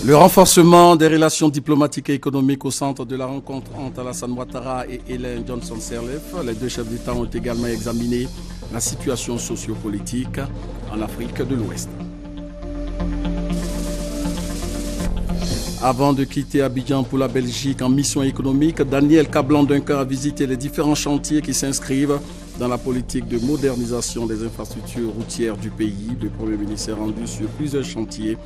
Le renforcement des relations diplomatiques et économiques au centre de la rencontre entre Alassane Ouattara et Ellen Johnson Sirleaf. Les deux chefs d'État ont également examiné la situation sociopolitique en Afrique de l'Ouest. Avant de quitter Abidjan pour la Belgique en mission économique, Daniel Kablan-Dunker a visité les différents chantiers qui s'inscrivent dans la politique de modernisation des infrastructures routières du pays. Le Premier ministre est rendu sur plusieurs chantiers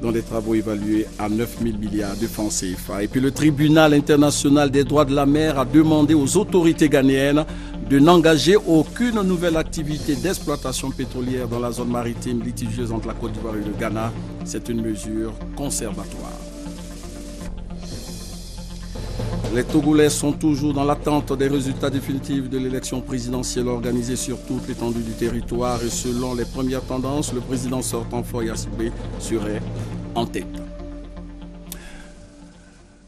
dont des travaux évalués à 9 000 milliards de francs CFA. Et puis le tribunal international des droits de la mer a demandé aux autorités ghanéennes de n'engager aucune nouvelle activité d'exploitation pétrolière dans la zone maritime litigieuse entre la Côte d'Ivoire et le Ghana. C'est une mesure conservatoire. Les Togolais sont toujours dans l'attente des résultats définitifs de l'élection présidentielle organisée sur toute l'étendue du territoire et selon les premières tendances, le président sortant Faure Sibé serait en tête.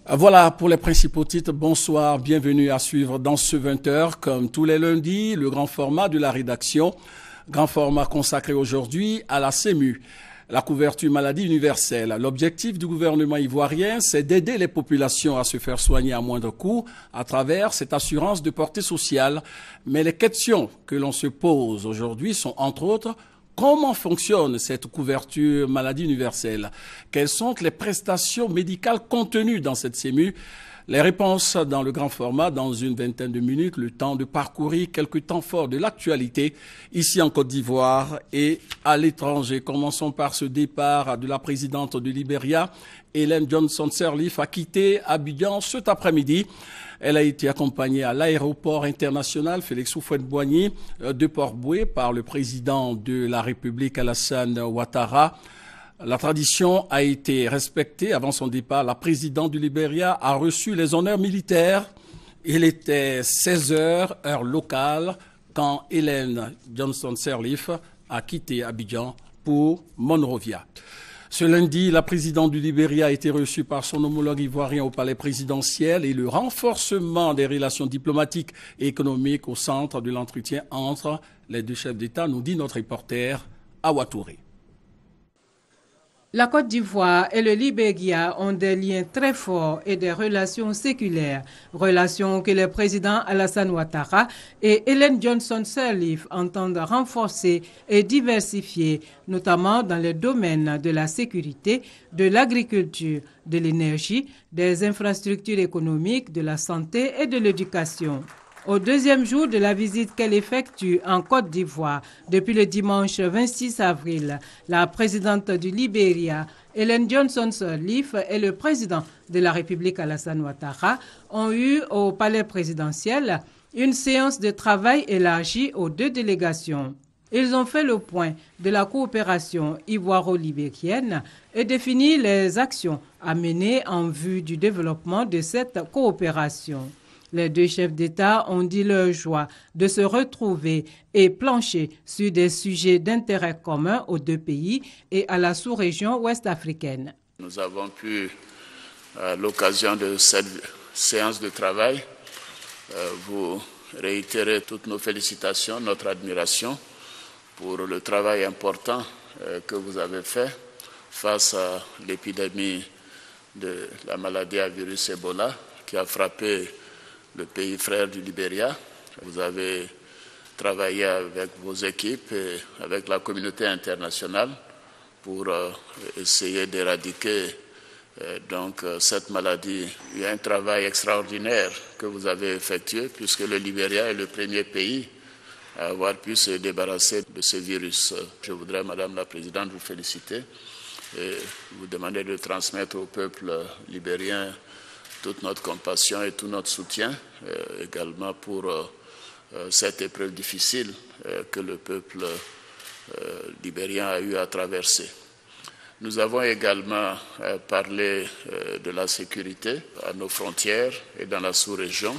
Voilà pour les principaux titres. Bonsoir, bienvenue à suivre dans ce 20h. Comme tous les lundis, le grand format de la rédaction. Grand format consacré aujourd'hui à la CEMU. La couverture maladie universelle. L'objectif du gouvernement ivoirien, c'est d'aider les populations à se faire soigner à moindre coût à travers cette assurance de portée sociale. Mais les questions que l'on se pose aujourd'hui sont entre autres, comment fonctionne cette couverture maladie universelle? Quelles sont les prestations médicales contenues dans cette CEMU? Les réponses dans le grand format, dans une vingtaine de minutes, le temps de parcourir quelques temps forts de l'actualité, ici en Côte d'Ivoire et à l'étranger. Commençons par ce départ de la présidente du Libéria, Ellen Johnson Sirleaf, a quitté Abidjan cet après-midi. Elle a été accompagnée à l'aéroport international Félix Houphouët-Boigny de Port-Bouët par le président de la République, Alassane Ouattara. La tradition a été respectée. Avant son départ, la présidente du Libéria a reçu les honneurs militaires. Il était 16h, heure locale, quand Ellen Johnson Sirleaf a quitté Abidjan pour Monrovia. Ce lundi, la présidente du Libéria a été reçue par son homologue ivoirien au palais présidentiel et le renforcement des relations diplomatiques et économiques au centre de l'entretien entre les deux chefs d'État, nous dit notre reporter Awa Touré. La Côte d'Ivoire et le Libéria ont des liens très forts et des relations séculaires, relations que le président Alassane Ouattara et Ellen Johnson Sirleaf entendent renforcer et diversifier, notamment dans les domaines de la sécurité, de l'agriculture, de l'énergie, des infrastructures économiques, de la santé et de l'éducation. Au deuxième jour de la visite qu'elle effectue en Côte d'Ivoire depuis le dimanche 26 avril, la présidente du Libéria, Ellen Johnson Sirleaf, et le président de la République, Alassane Ouattara, ont eu au palais présidentiel une séance de travail élargie aux deux délégations. Ils ont fait le point de la coopération ivoiro-libérienne et défini les actions à mener en vue du développement de cette coopération. Les deux chefs d'État ont dit leur joie de se retrouver et plancher sur des sujets d'intérêt commun aux deux pays et à la sous-région ouest-africaine. Nous avons pu, à l'occasion de cette séance de travail, vous réitérer toutes nos félicitations, notre admiration pour le travail important que vous avez fait face à l'épidémie de la maladie à virus Ebola qui a frappé le pays frère du Libéria. Vous avez travaillé avec vos équipes et avec la communauté internationale pour essayer d'éradiquer cette maladie. Il y a un travail extraordinaire que vous avez effectué puisque le Libéria est le premier pays à avoir pu se débarrasser de ce virus. Je voudrais, Madame la Présidente, vous féliciter et vous demander de transmettre au peuple libérien toute notre compassion et tout notre soutien également pour cette épreuve difficile que le peuple libérien a eu à traverser. Nous avons également parlé de la sécurité à nos frontières et dans la sous-région,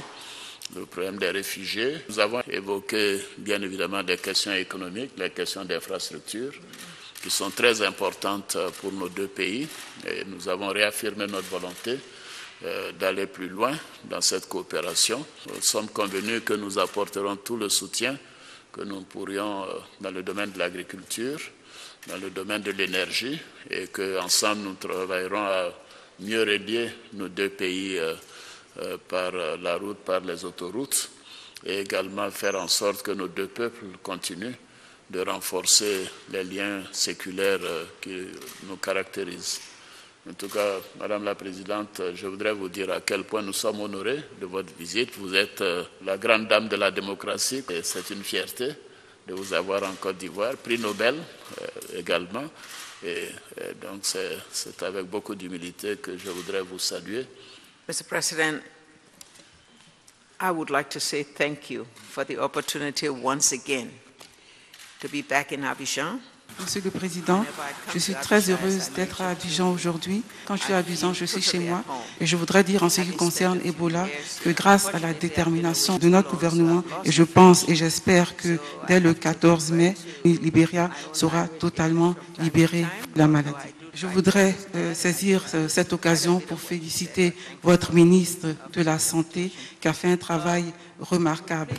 le problème des réfugiés. Nous avons évoqué bien évidemment des questions économiques, les questions d'infrastructure qui sont très importantes pour nos deux pays et nous avons réaffirmé notre volonté d'aller plus loin dans cette coopération. Nous sommes convenus que nous apporterons tout le soutien que nous pourrions dans le domaine de l'agriculture, dans le domaine de l'énergie et qu'ensemble nous travaillerons à mieux relier nos deux pays par la route, par les autoroutes, et également faire en sorte que nos deux peuples continuent de renforcer les liens séculaires qui nous caractérisent. En tout cas, Madame la Présidente, je voudrais vous dire à quel point nous sommes honorés de votre visite. Vous êtes la grande dame de la démocratie et c'est une fierté de vous avoir en Côte d'Ivoire, prix Nobel également. Et donc c'est avec beaucoup d'humilité que je voudrais vous saluer. Mr. President, I would like to say thank you for the opportunity once again to be back in Abidjan. Monsieur le Président, je suis très heureuse d'être à Abidjan aujourd'hui. Quand je suis à Abidjan, je suis chez moi. Et je voudrais dire en ce qui concerne Ebola que grâce à la détermination de notre gouvernement, et je pense et j'espère que dès le 14 mai, le Libéria sera totalement libéré de la maladie. Je voudrais saisir cette occasion pour féliciter votre ministre de la Santé qui a fait un travail remarquable.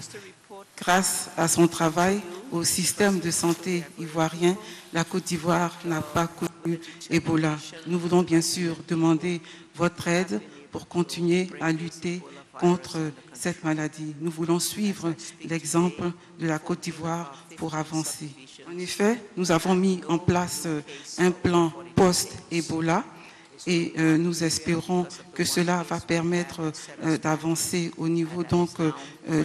Grâce à son travail au système de santé ivoirien, la Côte d'Ivoire n'a pas connu Ebola. Nous voulons bien sûr demander votre aide pour continuer à lutter contre cette maladie. Nous voulons suivre l'exemple de la Côte d'Ivoire pour avancer. En effet, nous avons mis en place un plan post-Ebola et nous espérons que cela va permettre d'avancer au niveau donc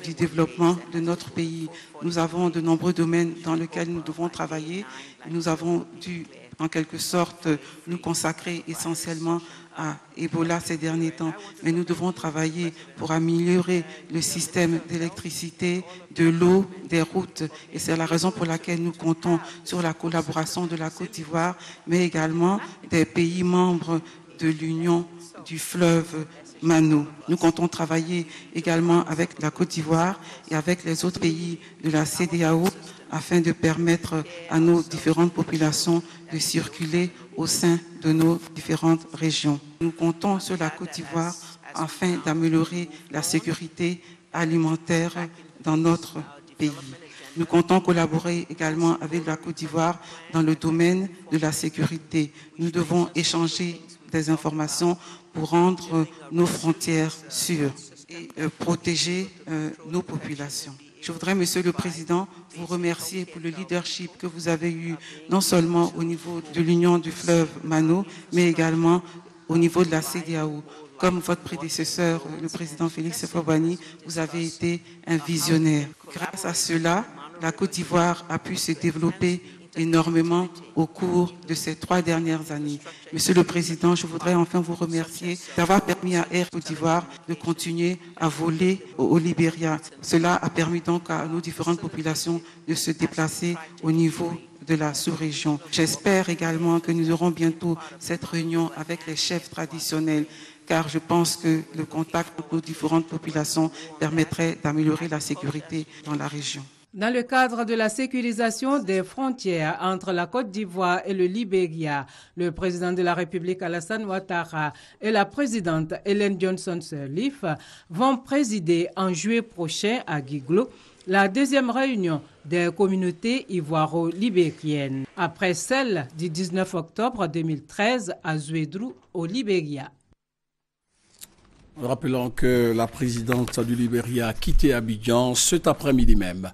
du développement de notre pays. Nous avons de nombreux domaines dans lesquels nous devons travailler. Nous avons dû, en quelque sorte, nous consacrer essentiellement à Ebola ces derniers temps, mais nous devons travailler pour améliorer le système d'électricité, de l'eau, des routes. Et c'est la raison pour laquelle nous comptons sur la collaboration de la Côte d'Ivoire, mais également des pays membres de l'Union du fleuve Mano. Nous comptons travailler également avec la Côte d'Ivoire et avec les autres pays de la CEDEAO afin de permettre à nos différentes populations de circuler au sein de nos différentes régions. Nous comptons sur la Côte d'Ivoire afin d'améliorer la sécurité alimentaire dans notre pays. Nous comptons collaborer également avec la Côte d'Ivoire dans le domaine de la sécurité. Nous devons échanger des informations pour rendre nos frontières sûres et protéger nos populations. Je voudrais, Monsieur le Président, vous remercier pour le leadership que vous avez eu, non seulement au niveau de l'Union du fleuve Mano, mais également au niveau de la CEDEAO. Comme votre prédécesseur, le président Félix Houphouët-Boigny, vous avez été un visionnaire. Grâce à cela, la Côte d'Ivoire a pu se développer énormément au cours de ces 3 dernières années. Monsieur le Président, je voudrais enfin vous remercier d'avoir permis à Air Côte d'Ivoire de continuer à voler au Libéria. Cela a permis donc à nos différentes populations de se déplacer au niveau de la sous-région. J'espère également que nous aurons bientôt cette réunion avec les chefs traditionnels, car je pense que le contact entre nos différentes populations permettrait d'améliorer la sécurité dans la région. Dans le cadre de la sécurisation des frontières entre la Côte d'Ivoire et le Libéria, le président de la République Alassane Ouattara et la présidente Ellen Johnson Sirleaf vont présider en juillet prochain à Guiglo la 2e réunion des communautés ivoiro-libériennes, après celle du 19 octobre 2013 à Zouédrou au Libéria. Rappelons que la présidente du Libéria a quitté Abidjan cet après-midi même.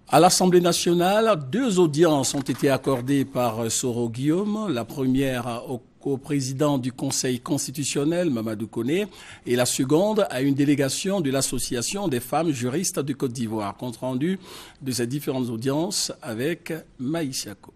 À l'Assemblée nationale, 2 audiences ont été accordées par Soro Guillaume. La première au président du Conseil constitutionnel, Mamadou Koné, et la seconde à une délégation de l'Association des femmes juristes de Côte d'Ivoire. Compte rendu de ces différentes audiences avec Maïsiako.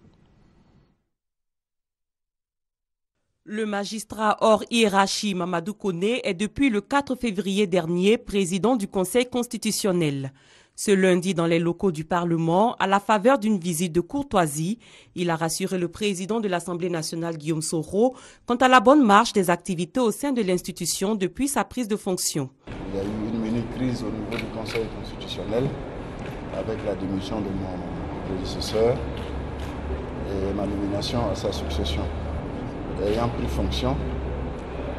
Le magistrat hors hiérarchie Mamadou Koné est depuis le 4 février dernier président du Conseil constitutionnel. Ce lundi, dans les locaux du Parlement, à la faveur d'une visite de courtoisie, il a rassuré le président de l'Assemblée nationale, Guillaume Soro, quant à la bonne marche des activités au sein de l'institution depuis sa prise de fonction. Il y a eu une mini-crise au niveau du Conseil constitutionnel avec la démission de mon prédécesseur et ma nomination à sa succession. Ayant pris fonction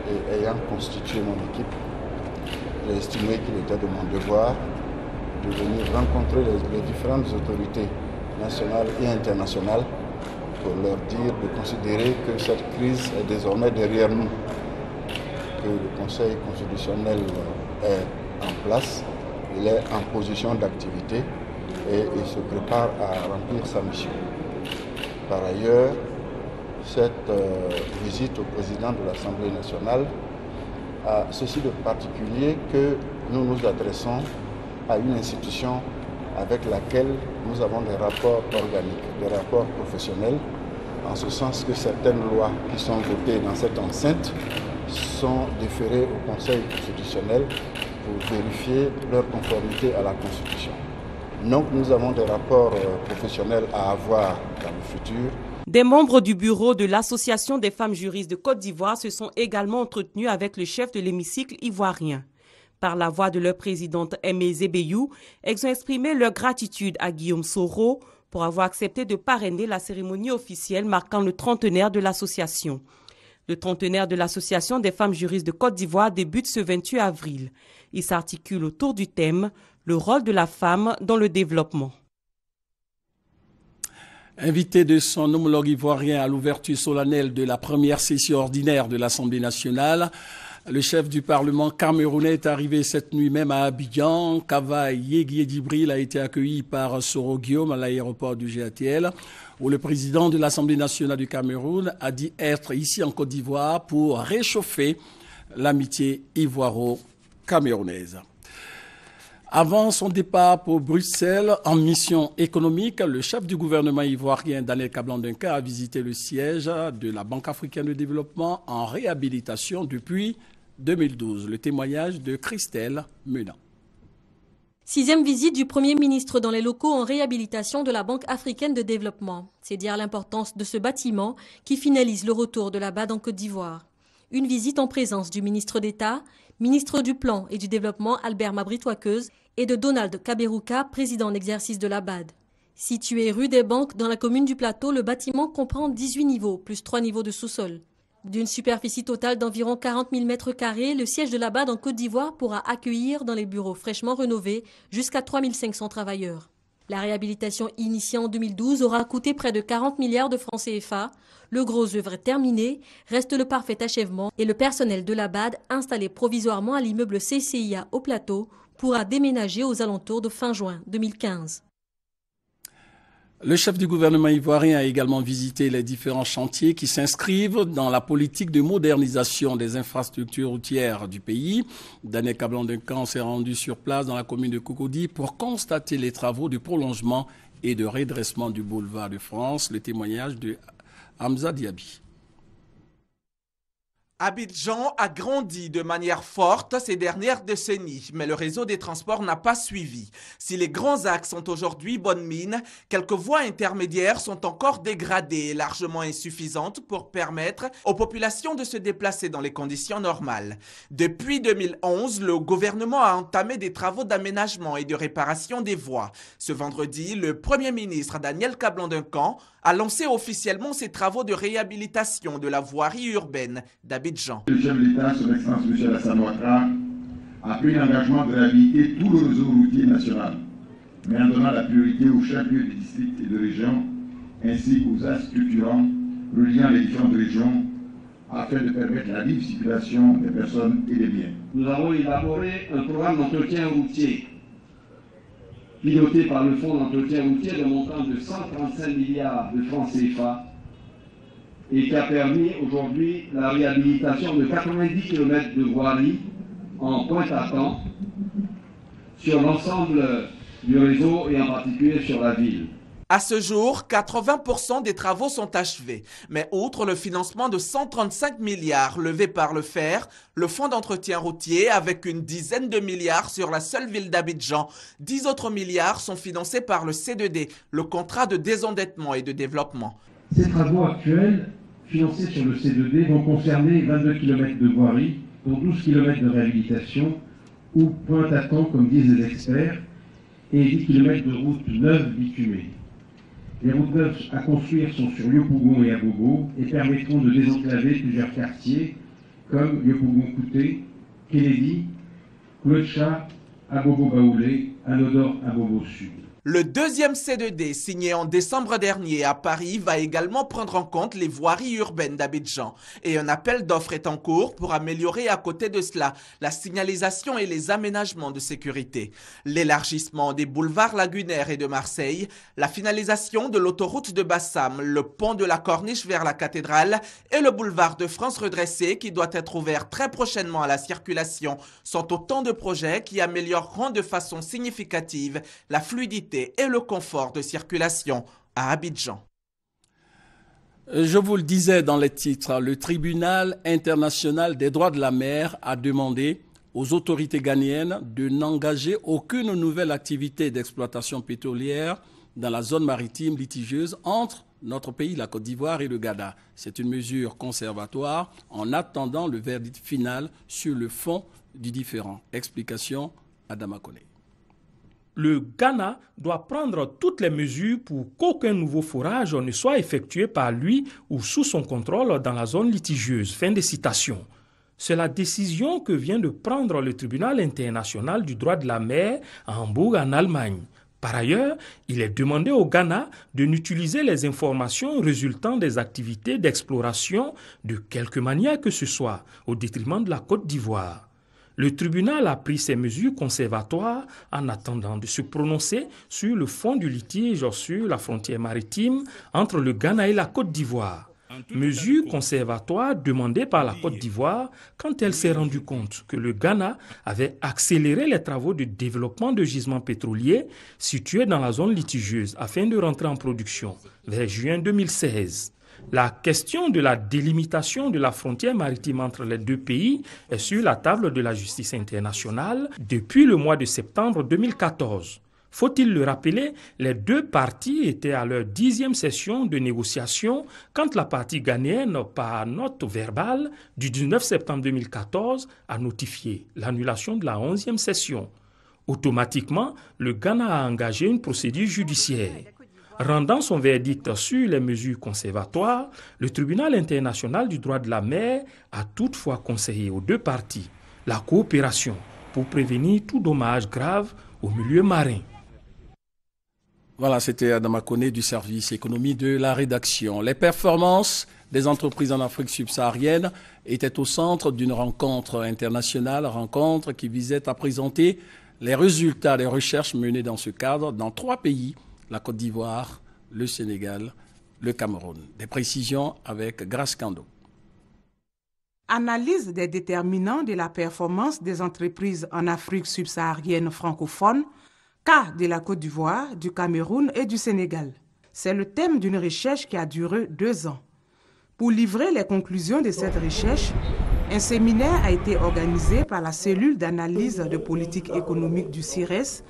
et ayant constitué mon équipe, j'ai estimé qu'il était de mon devoir de venir rencontrer les différentes autorités nationales et internationales leur dire de considérer que cette crise est désormais derrière nous, que le Conseil constitutionnel est en place, il est en position d'activité et il se prépare à remplir sa mission. Par ailleurs, cette visite au président de l'Assemblée nationale a ceci de particulier que nous nous adressons à une institution avec laquelle nous avons des rapports organiques, des rapports professionnels, en ce sens que certaines lois qui sont votées dans cette enceinte sont déférées au Conseil constitutionnel pour vérifier leur conformité à la Constitution. Donc nous avons des rapports professionnels à avoir dans le futur. Des membres du bureau de l'Association des femmes juristes de Côte d'Ivoire se sont également entretenus avec le chef de l'hémicycle ivoirien. Par la voix de leur présidente Aimé Zébéyou, elles ont exprimé leur gratitude à Guillaume Soro pour avoir accepté de parrainer la cérémonie officielle marquant le trentenaire de l'association. Le trentenaire de l'Association des femmes juristes de Côte d'Ivoire débute ce 28 avril. Il s'articule autour du thème « Le rôle de la femme dans le développement ». Invité de son homologue ivoirien à l'ouverture solennelle de la première session ordinaire de l'Assemblée nationale, le chef du Parlement camerounais est arrivé cette nuit même à Abidjan. Kava Yegui Djibril a été accueilli par Soro Guillaume à l'aéroport du GATL, où le président de l'Assemblée nationale du Cameroun a dit être ici en Côte d'Ivoire pour réchauffer l'amitié ivoiro-camerounaise. Avant son départ pour Bruxelles en mission économique, le chef du gouvernement ivoirien Daniel Kablan-Duncan a visité le siège de la Banque africaine de développement en réhabilitation depuis 2012. Le témoignage de Christelle Menant. 6e visite du Premier ministre dans les locaux en réhabilitation de la Banque africaine de développement. C'est dire l'importance de ce bâtiment qui finalise le retour de la BAD en Côte d'Ivoire. Une visite en présence du ministre d'État, ministre du Plan et du Développement Albert Mabry-Touaqueuse et de Donald Kaberuka, président en exercice de la BAD. Situé rue des Banques dans la commune du Plateau, le bâtiment comprend 18 niveaux plus 3 niveaux de sous-sol. D'une superficie totale d'environ 40 000 m², le siège de la BAD en Côte d'Ivoire pourra accueillir dans les bureaux fraîchement rénovés jusqu'à 3 500 travailleurs. La réhabilitation initiée en 2012 aura coûté près de 40 milliards de francs CFA. Le gros œuvre est terminé, reste le parfait achèvement et le personnel de la BAD, installé provisoirement à l'immeuble CCIA au Plateau, pourra déménager aux alentours de fin juin 2015. Le chef du gouvernement ivoirien a également visité les différents chantiers qui s'inscrivent dans la politique de modernisation des infrastructures routières du pays. Daniel Kablan-Duncan s'est rendu sur place dans la commune de Cocody pour constater les travaux de prolongement et de redressement du boulevard de France. Le témoignage de Hamza Diaby. Abidjan a grandi de manière forte ces dernières décennies, mais le réseau des transports n'a pas suivi. Si les grands axes sont aujourd'hui bonne mine, quelques voies intermédiaires sont encore dégradées et largement insuffisantes pour permettre aux populations de se déplacer dans les conditions normales. Depuis 2011, le gouvernement a entamé des travaux d'aménagement et de réparation des voies. Ce vendredi, le Premier ministre Daniel Kablan-Duncan a lancé officiellement ses travaux de réhabilitation de la voirie urbaine d'Abidjan. Le chef de l'État, son Excellence M. Alassane Ouattara, a pris l'engagement de réhabiliter tout le réseau routier national, mais en donnant la priorité aux chefs-lieux de district et de région, ainsi qu'aux axes structurants reliant les différentes régions, afin de permettre la libre circulation des personnes et des biens. Nous avons élaboré un programme d'entretien routier piloté par le Fonds d'entretien routier de montant de 135 milliards de francs CFA et qui a permis aujourd'hui la réhabilitation de 90 km de voirie en pointe-à-temps sur l'ensemble du réseau et en particulier sur la ville. À ce jour, 80% des travaux sont achevés. Mais outre le financement de 135 milliards levé par le FER, le Fonds d'entretien routier, avec une dizaine de milliards sur la seule ville d'Abidjan, 10 autres milliards sont financés par le C2D, le contrat de désendettement et de développement. Ces travaux actuels, financés sur le C2D, vont concerner 22 km de voirie, dont 12 km de réhabilitation, ou pointe-à-temps, comme disent les experts, et 10 km de routes neuves bitumées. Les routes neuves à construire sont sur Yopougon et Abobo et permettront de désenclaver plusieurs quartiers comme Yopougon-Kouté, Kennedy, Clocha, Abobo-Baoulé, Anodor, Abobo-Sud. Le deuxième C2D, signé en décembre dernier à Paris, va également prendre en compte les voiries urbaines d'Abidjan. Et un appel d'offres est en cours pour améliorer à côté de cela la signalisation et les aménagements de sécurité. L'élargissement des boulevards lagunaires et de Marseille, la finalisation de l'autoroute de Bassam, le pont de la Corniche vers la cathédrale et le boulevard de France redressé qui doit être ouvert très prochainement à la circulation sont autant de projets qui amélioreront de façon significative la fluidité et le confort de circulation à Abidjan. Je vous le disais dans les titres, le tribunal international des droits de la mer a demandé aux autorités ghanéennes de n'engager aucune nouvelle activité d'exploitation pétrolière dans la zone maritime litigieuse entre notre pays, la Côte d'Ivoire et le Ghana. C'est une mesure conservatoire en attendant le verdict final sur le fond du différend. Explication, Adama Koné. Le Ghana doit prendre toutes les mesures pour qu'aucun nouveau forage ne soit effectué par lui ou sous son contrôle dans la zone litigieuse. Fin de citation. C'est la décision que vient de prendre le tribunal international du droit de la mer à Hambourg en Allemagne. Par ailleurs, il est demandé au Ghana de n'utiliser les informations résultant des activités d'exploration de quelque manière que ce soit au détriment de la Côte d'Ivoire. Le tribunal a pris ces mesures conservatoires en attendant de se prononcer sur le fond du litige sur la frontière maritime entre le Ghana et la Côte d'Ivoire. Mesures conservatoires demandées par la Côte d'Ivoire quand elle s'est rendue compte que le Ghana avait accéléré les travaux de développement de gisements pétroliers situés dans la zone litigieuse afin de rentrer en production vers juin 2016. La question de la délimitation de la frontière maritime entre les deux pays est sur la table de la justice internationale depuis le mois de septembre 2014. Faut-il le rappeler, les deux parties étaient à leur 10e session de négociation quand la partie ghanéenne, par note verbale du 19 septembre 2014, a notifié l'annulation de la 11e session. Automatiquement, le Ghana a engagé une procédure judiciaire. Rendant son verdict sur les mesures conservatoires, le tribunal international du droit de la mer a toutefois conseillé aux deux parties la coopération pour prévenir tout dommage grave au milieu marin. Voilà, c'était Adama Koné du service économie de la rédaction. Les performances des entreprises en Afrique subsaharienne étaient au centre d'une rencontre internationale, rencontre qui visait à présenter les résultats des recherches menées dans ce cadre dans 3 pays, la Côte d'Ivoire, le Sénégal, le Cameroun. Des précisions avec Grace Kando. Analyse des déterminants de la performance des entreprises en Afrique subsaharienne francophone, cas de la Côte d'Ivoire, du Cameroun et du Sénégal. C'est le thème d'une recherche qui a duré 2 ans. Pour livrer les conclusions de cette recherche, un séminaire a été organisé par la cellule d'analyse de politique économique du CIRES.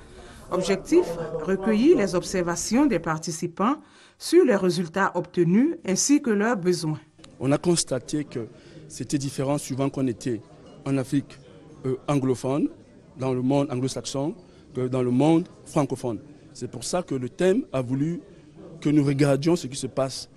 Objectif, recueillir les observations des participants sur les résultats obtenus ainsi que leurs besoins. On a constaté que c'était différent suivant qu'on était en Afrique anglophone, dans le monde anglo-saxon, que dans le monde francophone. C'est pour ça que le thème a voulu que nous regardions ce qui se passe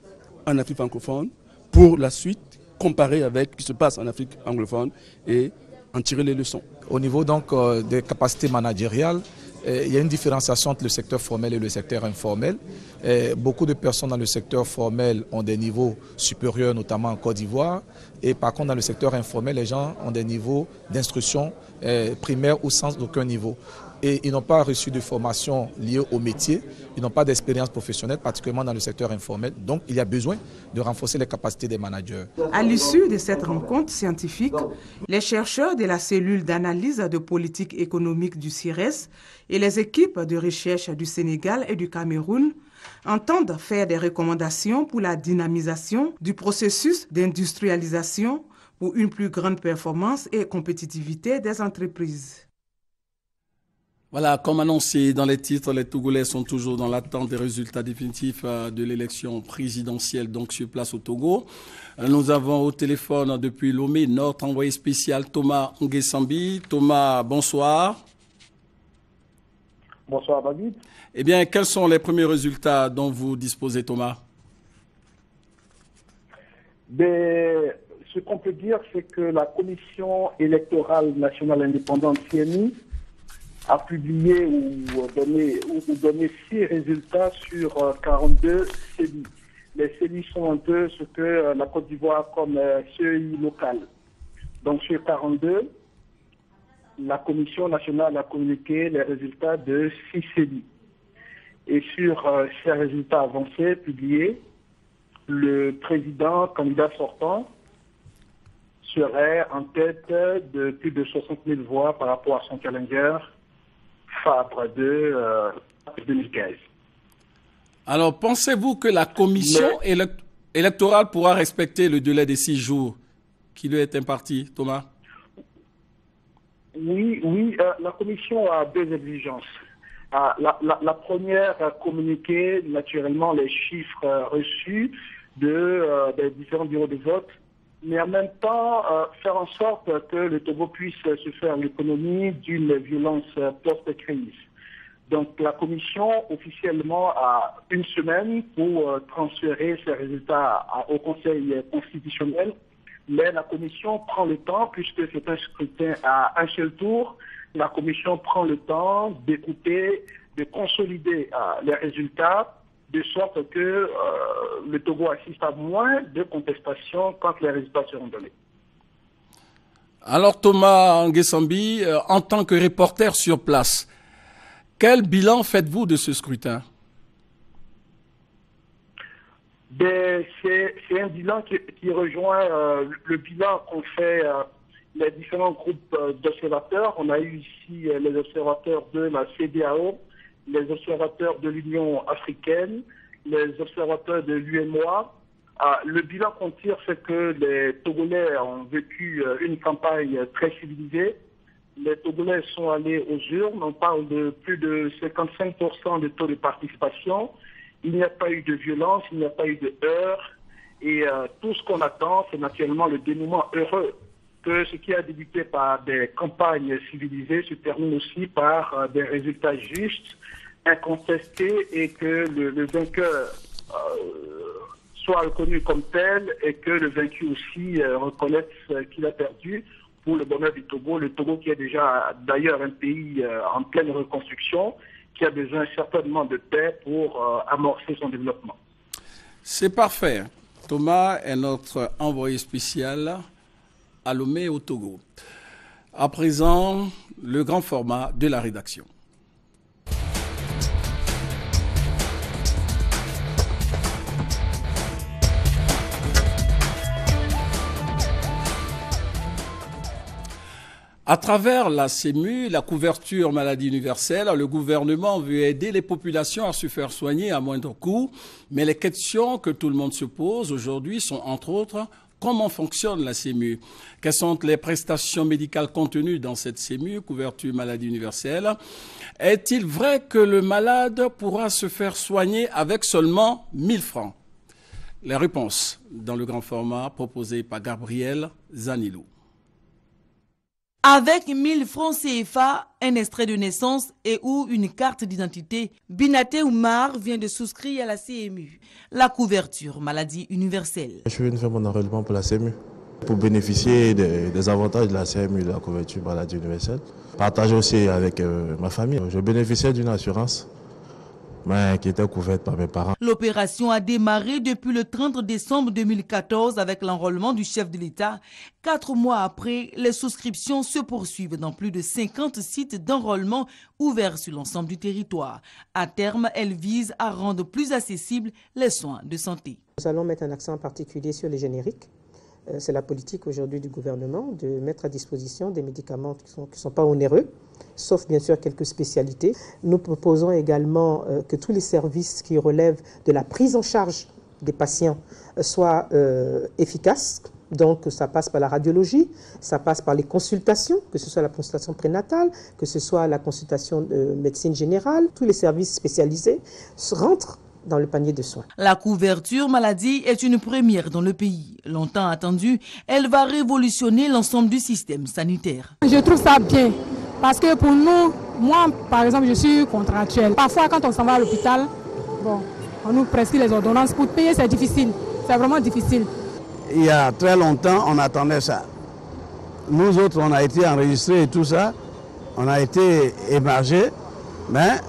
en Afrique francophone pour la suite comparer avec ce qui se passe en Afrique anglophone et en tirer les leçons. Au niveau donc des capacités managériales, il y a une différenciation entre le secteur formel et le secteur informel. Beaucoup de personnes dans le secteur formel ont des niveaux supérieurs, notamment en Côte d'Ivoire. Et par contre, dans le secteur informel, les gens ont des niveaux d'instruction primaire ou sans aucun niveau. Et ils n'ont pas reçu de formation liée au métier, ils n'ont pas d'expérience professionnelle, particulièrement dans le secteur informel. Donc, il y a besoin de renforcer les capacités des managers. À l'issue de cette rencontre scientifique, les chercheurs de la cellule d'analyse de politique économique du CIRES et les équipes de recherche du Sénégal et du Cameroun entendent faire des recommandations pour la dynamisation du processus d'industrialisation pour une plus grande performance et compétitivité des entreprises. Voilà, comme annoncé dans les titres, les Togolais sont toujours dans l'attente des résultats définitifs de l'élection présidentielle, donc sur place au Togo. Nous avons au téléphone depuis Lomé notre envoyé spécial Thomas Nguessambi. Thomas, bonsoir. Bonsoir David. Eh bien, quels sont les premiers résultats dont vous disposez, Thomas? Ce qu'on peut dire, c'est que la Commission électorale nationale indépendante CNI a publié ou donné 6 résultats sur 42 CELI. Les CELI sont un peu ce que la Côte d'Ivoire comme CEI local. Donc sur 42, la Commission nationale a communiqué les résultats de 6 CELI. Et sur ces résultats avancés publiés, le président candidat sortant serait en tête de plus de 60 000 voix par rapport à son challenger Fabre de 2015. Alors, pensez-vous que la commission électorale pourra respecter le délai de 6 jours qui lui est imparti, Thomas? Oui, la commission a 2 exigences. La première, communiquer naturellement les chiffres reçus des différents bureaux de vote, mais en même temps faire en sorte que le Togo puisse se faire l'économie d'une violence post-crise. Donc la commission officiellement a 1 semaine pour transférer ces résultats au Conseil constitutionnel, mais la commission prend le temps, puisque c'est un scrutin à un seul tour, la commission prend le temps d'écouter, de consolider les résultats, de sorte que le Togo assiste à moins de contestations quand les résultats seront donnés. Alors Thomas Nguessambi, en tant que reporter sur place, quel bilan faites-vous de ce scrutin? C'est un bilan qui rejoint le bilan qu'ont fait les différents groupes d'observateurs. On a eu ici les observateurs de la CEDEAO, les observateurs de l'Union africaine, les observateurs de l'UEMOA. Le bilan qu'on tire, c'est que les Togolais ont vécu une campagne très civilisée. Les Togolais sont allés aux urnes. On parle de plus de 55% de taux de participation. Il n'y a pas eu de violence, il n'y a pas eu de heurts. Et tout ce qu'on attend, c'est naturellement le dénouement heureux. Que ce qui a débuté par des campagnes civilisées se termine aussi par des résultats justes, incontestés, et que le vainqueur soit reconnu comme tel, et que le vaincu aussi reconnaisse qu'il a perdu pour le bonheur du Togo. Le Togo qui est déjà d'ailleurs un pays en pleine reconstruction, qui a besoin certainement de paix pour amorcer son développement. C'est parfait. Thomas est notre envoyé spécial à Lomé au Togo. À présent, le grand format de la rédaction. À travers la CEMU, la couverture maladie universelle, le gouvernement veut aider les populations à se faire soigner à moindre coût. Mais les questions que tout le monde se pose aujourd'hui sont entre autres: comment fonctionne la CEMU? Quelles sont les prestations médicales contenues dans cette CEMU, couverture maladie universelle? Est-il vrai que le malade pourra se faire soigner avec seulement 1 000 francs? Les réponses dans le grand format proposé par Gabriel Zanilou. Avec 1 000 francs CFA, un extrait de naissance et ou une carte d'identité, Binaté Oumar vient de souscrire à la CMU, la couverture maladie universelle. Je viens de faire mon enrôlement pour la CMU, pour bénéficier des avantages de la CMU, de la couverture maladie universelle. Partager aussi avec ma famille. Je bénéficiais d'une assurance qui était couverte par mes parents. L'opération a démarré depuis le 30 décembre 2014 avec l'enrôlement du chef de l'État. 4 mois après, les souscriptions se poursuivent dans plus de 50 sites d'enrôlement ouverts sur l'ensemble du territoire. À terme, elles visent à rendre plus accessibles les soins de santé. Nous allons mettre un accent particulier sur les génériques. C'est la politique aujourd'hui du gouvernement de mettre à disposition des médicaments qui ne sont pas onéreux, sauf bien sûr quelques spécialités. Nous proposons également que tous les services qui relèvent de la prise en charge des patients soient efficaces. Donc ça passe par la radiologie, ça passe par les consultations, que ce soit la consultation prénatale, que ce soit la consultation de médecine générale. Tous les services spécialisés rentrent dans le panier de soins. La couverture maladie est une première dans le pays. Longtemps attendue, elle va révolutionner l'ensemble du système sanitaire. Je trouve ça bien parce que pour nous, moi par exemple, je suis contractuelle. Parfois quand on s'en va à l'hôpital, on nous prescrit les ordonnances. Pour payer, c'est difficile. C'est vraiment difficile. Il y a très longtemps, on attendait ça. Nous autres, on a été enregistrés et tout ça. On a été émargé, mais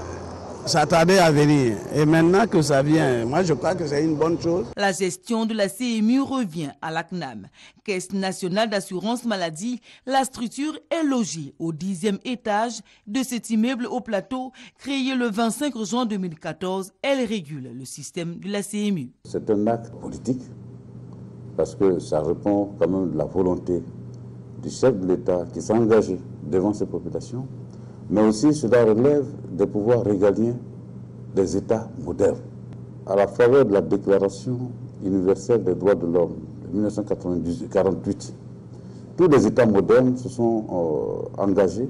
ça tardait à venir. Et maintenant que ça vient, moi je crois que c'est une bonne chose. La gestion de la CMU revient à la CNAM. Caisse nationale d'assurance maladie, la structure est logée au 10e étage de cet immeuble au plateau, créé le 25 juin 2014. Elle régule le système de la CMU. C'est un acte politique parce que ça répond quand même de la volonté du chef de l'État qui s'est engagé devant ses populations, mais aussi cela relève des pouvoirs régaliens des États modernes. À la faveur de la Déclaration universelle des droits de l'homme de 1948, tous les États modernes se sont engagés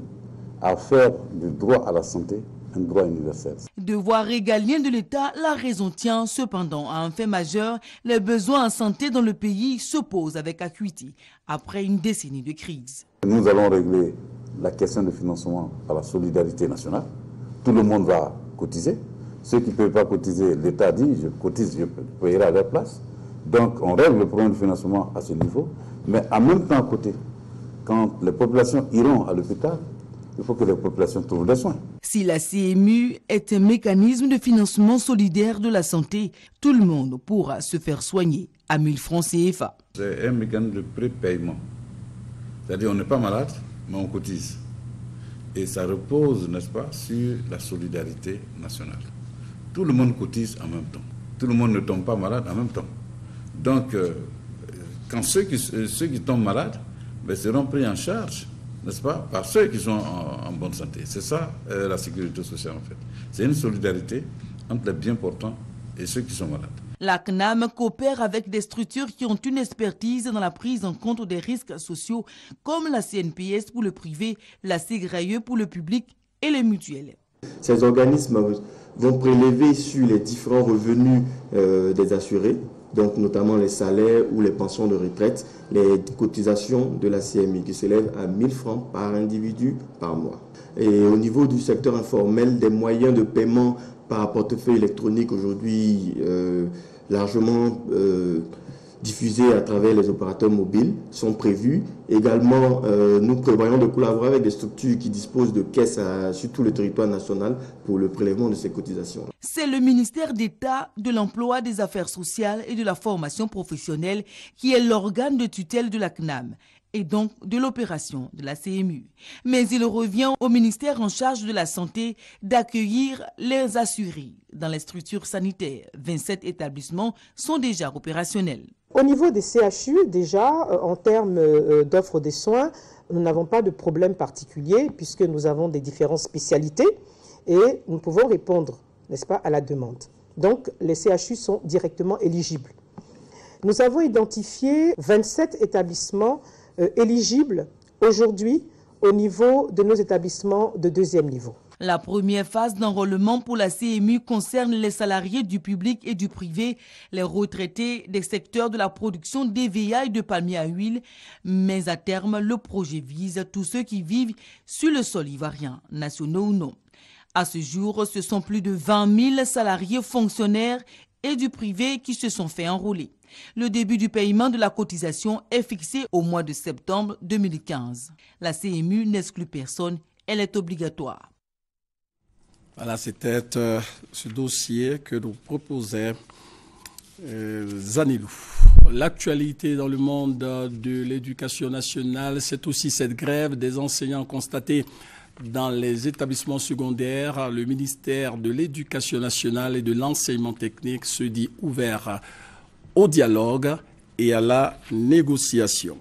à faire du droit à la santé un droit universel. Devoir régalien de l'État, la raison tient cependant à un fait majeur. Les besoins en santé dans le pays se posent avec acuité après une décennie de crise. Nous allons régler la question de financement par la solidarité nationale. Tout le monde va cotiser. Ceux qui ne peuvent pas cotiser, l'État dit je cotise, je payerai à leur place. Donc on règle le problème de financement à ce niveau. Mais en même temps à côté, quand les populations iront à l'hôpital, il faut que les populations trouvent des soins. Si la CMU est un mécanisme de financement solidaire de la santé, tout le monde pourra se faire soigner à 1000 francs CFA. C'est un mécanisme de prépaiement. C'est-à-dire on n'est pas malade, mais on cotise. Et ça repose, n'est-ce pas, sur la solidarité nationale. Tout le monde cotise en même temps. Tout le monde ne tombe pas malade en même temps. Donc, quand ceux qui tombent malades seront pris en charge, n'est-ce pas, par ceux qui sont en bonne santé. C'est ça la sécurité sociale en fait. C'est une solidarité entre les bien portants et ceux qui sont malades. La CNAM coopère avec des structures qui ont une expertise dans la prise en compte des risques sociaux, comme la CNPS pour le privé, la SEGRAE pour le public et les mutuelles. Ces organismes vont prélever sur les différents revenus des assurés, donc notamment les salaires ou les pensions de retraite, les cotisations de la CMI qui s'élèvent à 1000 francs par individu par mois. Et au niveau du secteur informel, des moyens de paiement par portefeuille électronique aujourd'hui largement diffusés à travers les opérateurs mobiles sont prévus. Également, nous prévoyons de collaborer avec des structures qui disposent de caisses sur tout le territoire national pour le prélèvement de ces cotisations. C'est le ministère d'État de l'Emploi, des Affaires sociales et de la formation professionnelle qui est l'organe de tutelle de la CNAM et donc de l'opération de la CMU. Mais il revient au ministère en charge de la Santé d'accueillir les assurés dans les structures sanitaires. 27 établissements sont déjà opérationnels. Au niveau des CHU, déjà, en termes d'offres des soins, nous n'avons pas de problème particulier puisque nous avons des différentes spécialités et nous pouvons répondre, n'est-ce pas, à la demande. Donc, les CHU sont directement éligibles. Nous avons identifié 27 établissements éligibles aujourd'hui au niveau de nos établissements de deuxième niveau. La première phase d'enrôlement pour la CMU concerne les salariés du public et du privé, les retraités des secteurs de la production d'EVA et de palmier à huile. Mais à terme, le projet vise tous ceux qui vivent sur le sol ivoirien, nationaux ou non. À ce jour, ce sont plus de 20 000 salariés fonctionnaires et du privé qui se sont fait enrôler. Le début du paiement de la cotisation est fixé au mois de septembre 2015. La CMU n'exclut personne, elle est obligatoire. Voilà, c'était ce dossier que nous proposait Zanilou. L'actualité dans le monde de l'éducation nationale, c'est aussi cette grève des enseignants constatée dans les établissements secondaires. Le ministère de l'Éducation nationale et de l'enseignement technique se dit ouvert au dialogue et à la négociation.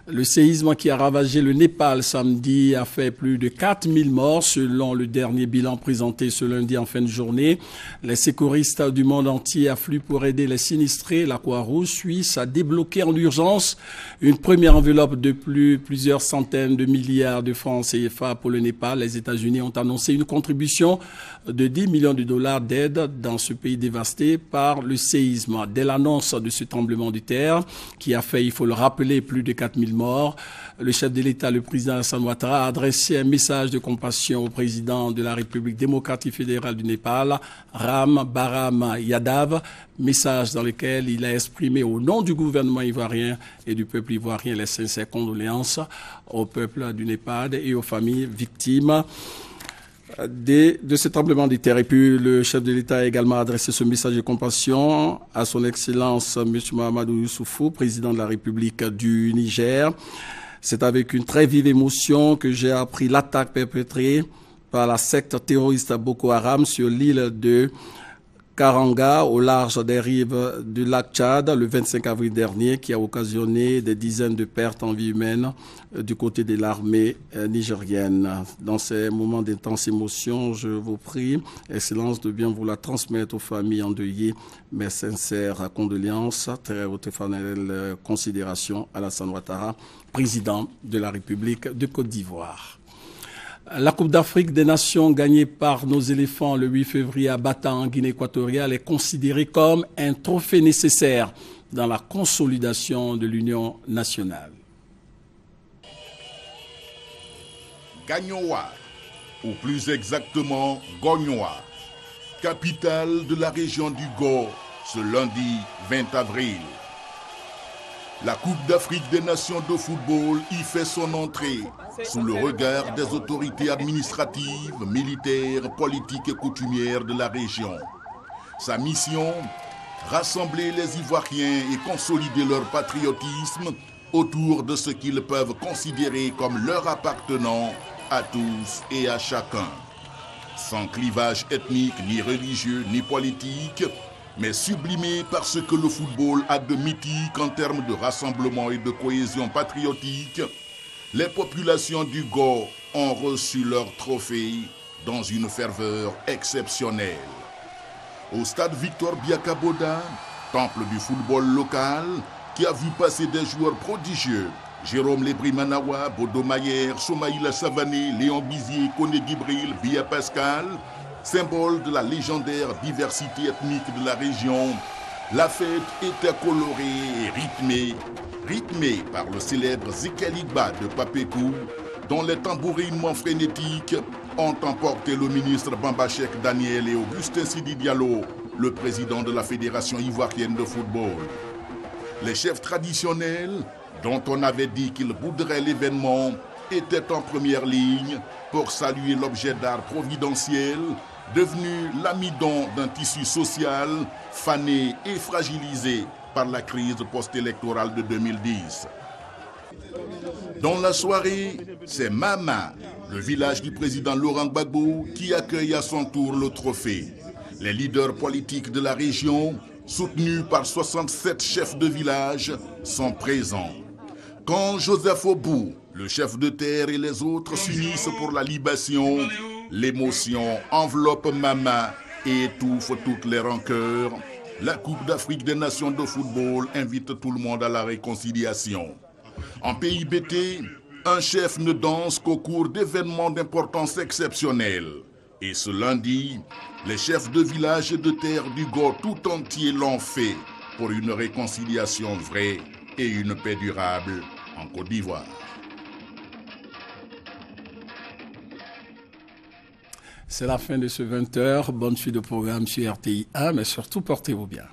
Le séisme qui a ravagé le Népal samedi a fait plus de 4000 morts selon le dernier bilan présenté ce lundi en fin de journée. Les secouristes du monde entier affluent pour aider les sinistrés. La Croix-Rouge suisse a débloqué en urgence une première enveloppe de plusieurs centaines de milliards de francs CFA pour le Népal. Les États-Unis ont annoncé une contribution de 10 millions de dollars d'aide dans ce pays dévasté par le séisme. Dès l'annonce de ce tremblement de terre qui a fait, il faut le rappeler, plus de 4000 l'île Maure. Le chef de l'État, le président Alassane Ouattara, a adressé un message de compassion au président de la République démocratique fédérale du Népal, Ram Baram Yadav, message dans lequel il a exprimé au nom du gouvernement ivoirien et du peuple ivoirien les sincères condoléances au peuple du Népal et aux familles victimes de cet tremblement de terre. Et puis le chef de l'État a également adressé ce message de compassion à son Excellence M. Mahamadou Youssoufou, président de la République du Niger. C'est avec une très vive émotion que j'ai appris l'attaque perpétrée par la secte terroriste Boko Haram sur l'île de Karanga, au large des rives du lac Tchad, le 25 avril dernier, qui a occasionné des dizaines de pertes en vie humaine du côté de l'armée nigérienne. Dans ces moments d'intense émotion, je vous prie, Excellence, de bien vouloir transmettre aux familles endeuillées mes sincères condoléances, très haute et fraternelle considération à Alassane Ouattara, président de la République de Côte d'Ivoire. La Coupe d'Afrique des Nations gagnée par nos éléphants le 8 février à Bata en Guinée équatoriale est considérée comme un trophée nécessaire dans la consolidation de l'Union nationale. Gagnoa, ou plus exactement Gognoa, capitale de la région du Go, ce lundi 20 avril. La Coupe d'Afrique des Nations de football y fait son entrée, sous le regard des autorités administratives, militaires, politiques et coutumières de la région. Sa mission, rassembler les Ivoiriens et consolider leur patriotisme autour de ce qu'ils peuvent considérer comme leur appartenant à tous et à chacun. Sans clivage ethnique, ni religieux, ni politique, mais sublimé par ce que le football a de mythique en termes de rassemblement et de cohésion patriotique, les populations du Go ont reçu leur trophée dans une ferveur exceptionnelle. Au stade Victor Biakaboda, temple du football local, qui a vu passer des joueurs prodigieux, Jérôme Lebrimanawa, Bodo Mayer, Soumaïla Savané, Léon Bizier, Koné Gibril, Bia Pascal, symbole de la légendaire diversité ethnique de la région, la fête était colorée et rythmée par le célèbre Zikaligba de Papékou, dont les tambourinements frénétiques ont emporté le ministre Bambachek Daniel et Augustin Sidi Diallo, le président de la Fédération ivoirienne de football. Les chefs traditionnels, dont on avait dit qu'ils bouderaient l'événement, étaient en première ligne pour saluer l'objet d'art providentiel, devenu l'amidon d'un tissu social fané et fragilisé par la crise post-électorale de 2010. Dans la soirée, c'est Mama, le village du président Laurent Gbagbo, qui accueille à son tour le trophée. Les leaders politiques de la région, soutenus par 67 chefs de village, sont présents. Quand Joseph Obou, le chef de terre et les autres s'unissent pour la libation, l'émotion enveloppe Mama et étouffe toutes les rancœurs. La Coupe d'Afrique des Nations de football invite tout le monde à la réconciliation. En pays bêté, un chef ne danse qu'au cours d'événements d'importance exceptionnelle. Et ce lundi, les chefs de village et de terre du Go tout entier l'ont fait pour une réconciliation vraie et une paix durable en Côte d'Ivoire. C'est la fin de ce 20h. Bonne suite de programme sur RTI 1, mais surtout portez-vous bien.